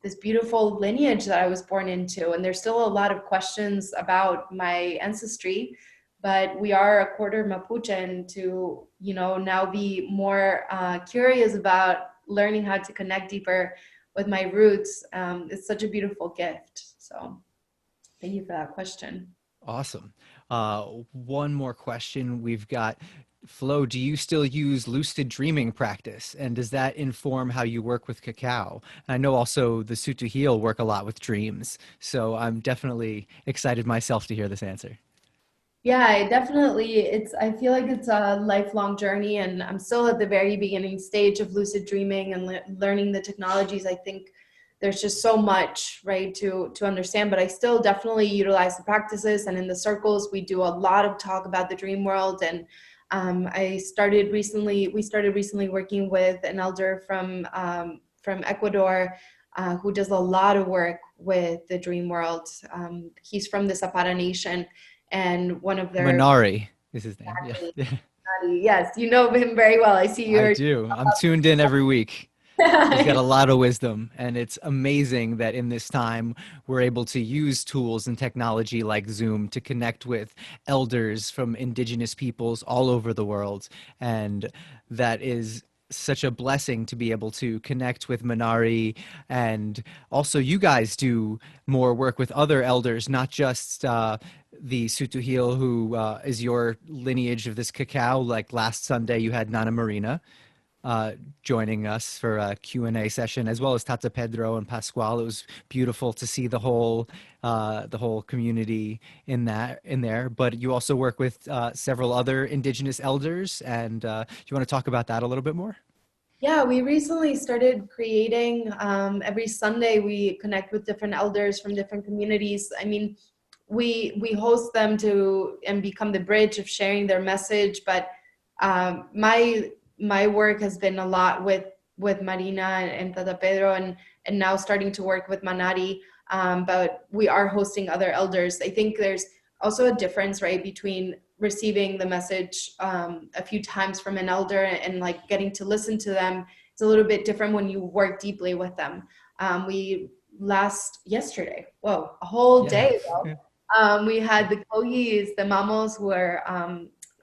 this beautiful lineage that I was born into. And there's still a lot of questions about my ancestry, but we are a quarter Mapuche, and to, now be more curious about learning how to connect deeper with my roots. It's such a beautiful gift. So thank you for that question. Awesome. One more question we've got. Flo, do you still use lucid dreaming practice? And does that inform how you work with cacao? I know also the Sutu Heal work a lot with dreams. So I'm definitely excited myself to hear this answer. Yeah, I feel like it's a lifelong journey, and I'm still at the very beginning stage of lucid dreaming and learning the technologies. I think there's just so much, right, to understand, but I still definitely utilize the practices. And in the circles, we do a lot of talk about the dream world. And we started recently working with an elder from Ecuador, who does a lot of work with the dream world. He's from the Zapata Nation, and one of their Minari is his name. Yeah. yes, you know him very well. I see I you're do. I'm tuned in every week. He's got a lot of wisdom, and it's amazing that in this time we're able to use tools and technology like Zoom to connect with elders from indigenous peoples all over the world. And that is such a blessing to be able to connect with Minari. And also, you guys do more work with other elders, not just the Sutuhil, who is your lineage of this cacao. Like last Sunday, you had Nana Marina joining us for a Q&A session, as well as Tata Pedro and Pascual. It was beautiful to see the whole community in there. But you also work with several other indigenous elders, and do you want to talk about that a little bit more? Yeah, we recently started creating, every Sunday we connect with different elders from different communities. I mean, we host them to and become the bridge of sharing their message. But my work has been a lot with Marina and Tata Pedro, and now starting to work with Manari. But we are hosting other elders. I think there's also a difference, right, between receiving the message a few times from an elder and like getting to listen to them. It's a little bit different when you work deeply with them. Yesterday, whoa, a whole Yeah. day ago, we had the Kohis, the Mamos, who are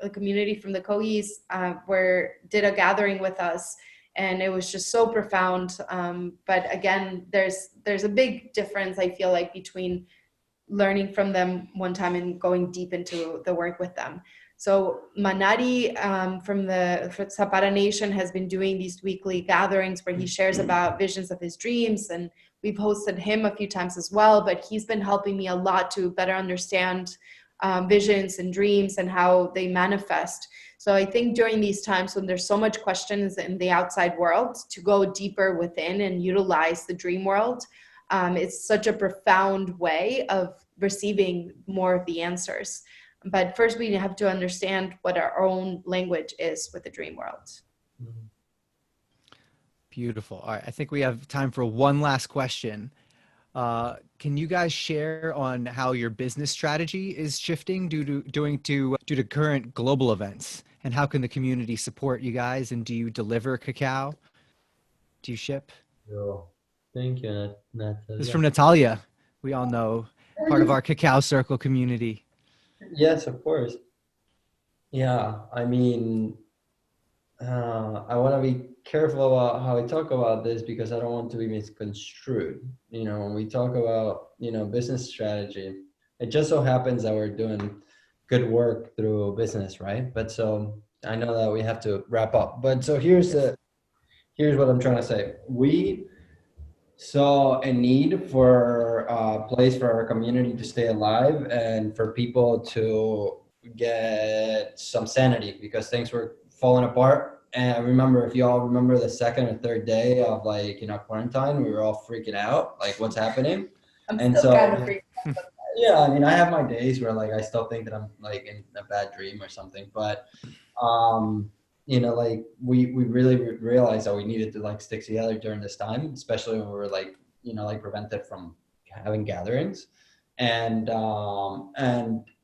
a community from the Kohis, did a gathering with us, and it was just so profound. But again, there's a big difference, I feel like, between learning from them one time and going deep into the work with them. So Manari, from the Zapata Nation, has been doing these weekly gatherings where he shares about visions of his dreams, and we've hosted him a few times as well. But he's been helping me a lot to better understand visions and dreams and how they manifest. So I think during these times when there's so much questions in the outside world, to go deeper within and utilize the dream world, it's such a profound way of receiving more of the answers. But first, we have to understand what our own language is with the dream world. Beautiful. All right. I think we have time for one last question. Can you guys share on how your business strategy is shifting due to current global events? And how can the community support you guys? And do you deliver cacao? Do you ship? So, thank you, This is Natalia. from Natalia. We all know, part of our Cacao Circle community. Yes, of course. Yeah, I mean, I want to be careful about how I talk about this because I don't want to be misconstrued. When we talk about, business strategy, it just so happens that we're doing good work through business, right? But so I know that we have to wrap up. But so here's what I'm trying to say. We saw a need for a place for our community to stay alive and for people to get some sanity because things were falling apart. And I remember, if you all remember the second or third day of quarantine, we were all freaking out, like what's happening. I'm And still so, kind of freaked. yeah, I mean, I have my days where I still think that I'm in a bad dream or something, but um, we really realized that we needed to stick together during this time, especially when we were prevented from having gatherings, and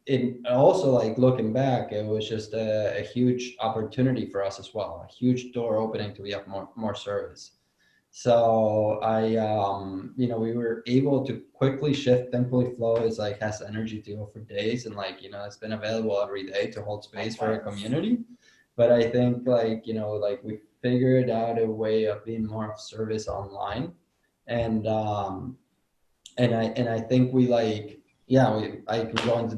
it also looking back, it was just a huge opportunity for us as well, a huge door opening to be of more service. So we were able to quickly shift. Thankfully, Flo has the energy to go for days, and it's been available every day to hold space for our community. But I think we figured out a way of being more of service online, and I think I can go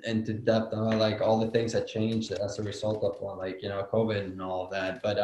into depth on all the things that changed as a result of COVID and all of that. But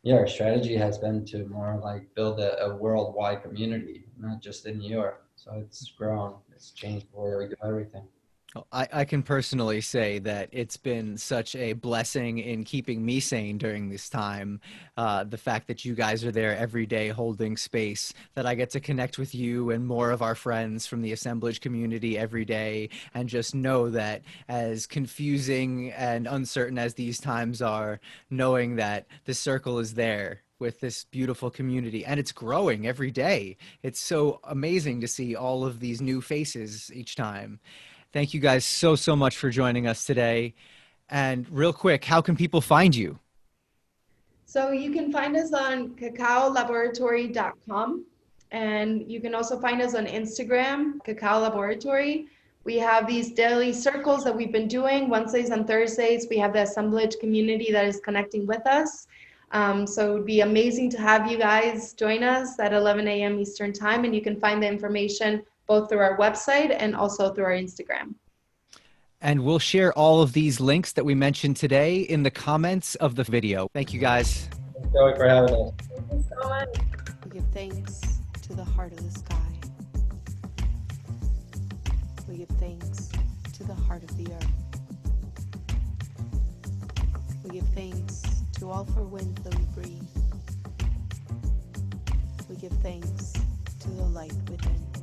yeah, our strategy has been to more build a worldwide community, not just in New York. So it's grown, it's changed where we do everything. Well, I can personally say that it's been such a blessing in keeping me sane during this time. The fact that you guys are there every day holding space, that I get to connect with you and more of our friends from the assemblage community every day, and just know that as confusing and uncertain as these times are, knowing that the circle is there with this beautiful community and it's growing every day. It's so amazing to see all of these new faces each time. Thank you guys so much for joining us today. And real quick, how can people find you? So you can find us on cacaolaboratory.com, and you can also find us on Instagram, Cacao Laboratory. We have these daily circles that we've been doing Wednesdays and Thursdays. We have the assemblage community that is connecting with us. So it would be amazing to have you guys join us at 11 a.m. Eastern Time, and you can find the information both through our website and also through our Instagram. And we'll share all of these links that we mentioned today in the comments of the video. Thank you guys. Thanks, Joey, for having us. Thank you so much. We give thanks to the heart of the sky. We give thanks to the heart of the earth. We give thanks to all four winds that we breathe. We give thanks to the light within.